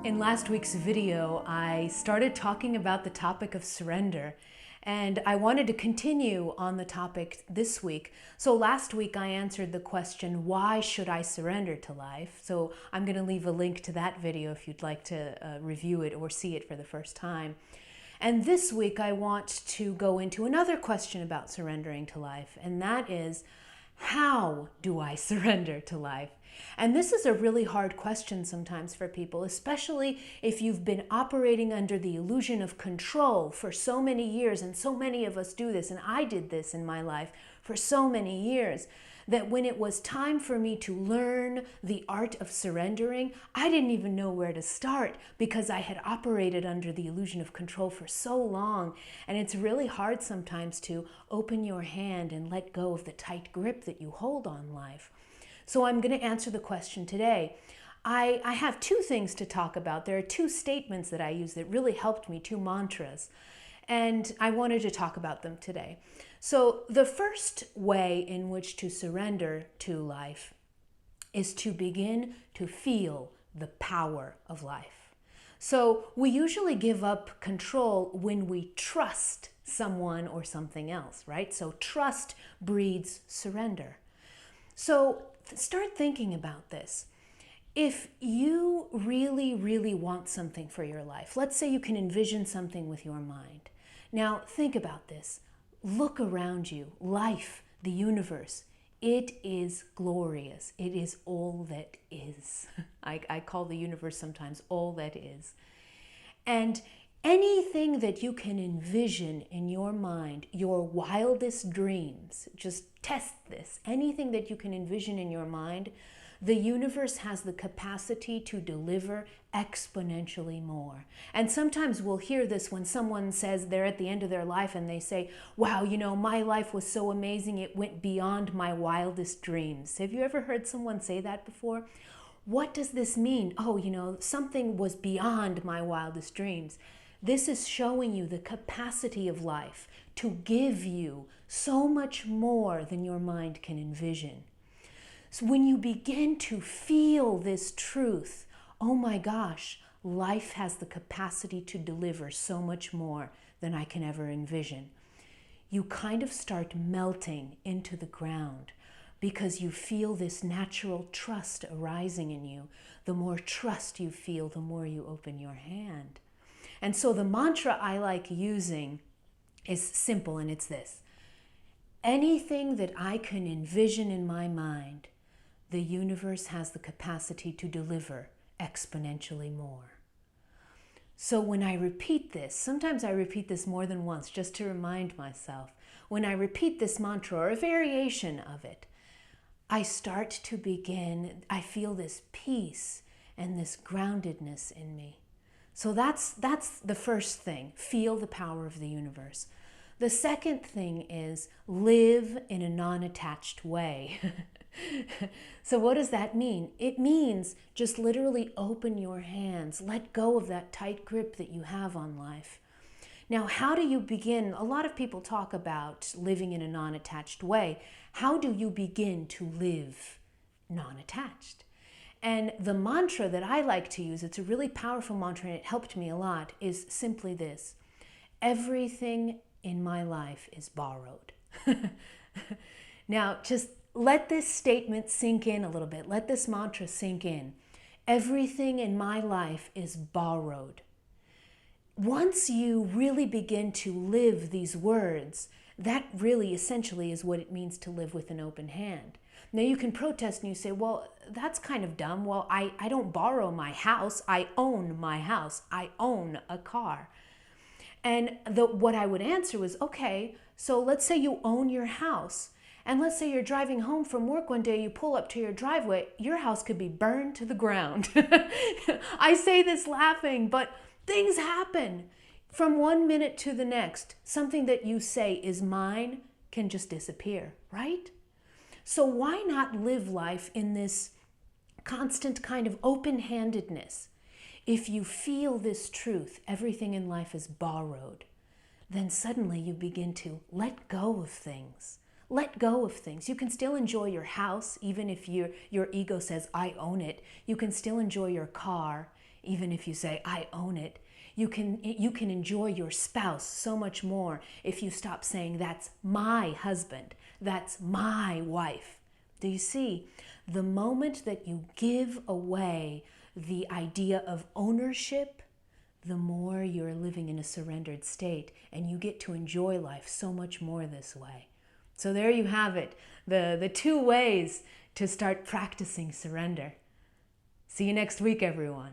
In last week's video, I started talking about the topic of surrender, and I wanted to continue on the topic this week. So last week I answered the question, why should I surrender to life? So I'm going to leave a link to that video if you'd like to review it or see it for the first time. And this week I want to go into another question about surrendering to life, and that is, how do I surrender to life? And this is a really hard question sometimes for people, especially if you've been operating under the illusion of control for so many years, and so many of us do this, and I did this in my life for so many years, that when it was time for me to learn the art of surrendering, I didn't even know where to start because I had operated under the illusion of control for so long. And it's really hard sometimes to open your hand and let go of the tight grip that you hold on life. So I'm going to answer the question today. I have two things to talk about. There are two statements that I use that really helped me, two mantras, and I wanted to talk about them today. So the first way in which to surrender to life is to begin to feel the power of life. So we usually give up control when we trust someone or something else, right? So trust breeds surrender. So start thinking about this. If you really, really want something for your life, let's say you can envision something with your mind. Now think about this. Look around you. Life, the universe, it is glorious. It is all that is. I call the universe sometimes all that is. And anything that you can envision in your mind, your wildest dreams, just test this. Anything that you can envision in your mind, the universe has the capacity to deliver exponentially more. And sometimes we'll hear this when someone says they're at the end of their life and they say, wow, my life was so amazing, it went beyond my wildest dreams. Have you ever heard someone say that before? What does this mean? Oh, something was beyond my wildest dreams. This is showing you the capacity of life to give you so much more than your mind can envision. So when you begin to feel this truth, oh my gosh, life has the capacity to deliver so much more than I can ever envision. You kind of start melting into the ground because you feel this natural trust arising in you. The more trust you feel, the more you open your hand. And so the mantra I like using is simple, and it's this. Anything that I can envision in my mind, the universe has the capacity to deliver exponentially more. So when I repeat this, sometimes I repeat this more than once just to remind myself. When I repeat this mantra or a variation of it, I start to begin, I feel this peace and this groundedness in me. So that's the first thing, feel the power of the universe. The second thing is live in a non-attached way. So what does that mean? It means just literally open your hands, let go of that tight grip that you have on life. Now, how do you begin? A lot of people talk about living in a non-attached way. How do you begin to live non-attached? And the mantra that I like to use, it's a really powerful mantra and it helped me a lot, is simply this. Everything in my life is borrowed. Now, just let this statement sink in a little bit. Let this mantra sink in. Everything in my life is borrowed. Once you really begin to live these words, that really essentially is what it means to live with an open hand. Now you can protest and you say, well, that's kind of dumb. Well, I don't borrow my house. I own my house. I own a car. And what I would answer was, okay, so let's say you own your house. And let's say you're driving home from work one day, you pull up to your driveway, your house could be burned to the ground. I say this laughing, but things happen. From one minute to the next, something that you say is mine can just disappear, right? So why not live life in this constant kind of open-handedness? If you feel this truth, everything in life is borrowed, then suddenly you begin to let go of things. Let go of things. You can still enjoy your house, even if your ego says, I own it. You can still enjoy your car, Even if you say, I own it, you can enjoy your spouse so much more if you stop saying, that's my husband, that's my wife. Do you see? The moment that you give away the idea of ownership, the more you're living in a surrendered state, and you get to enjoy life so much more this way. So there you have it, the 2 ways to start practicing surrender. See you next week, everyone.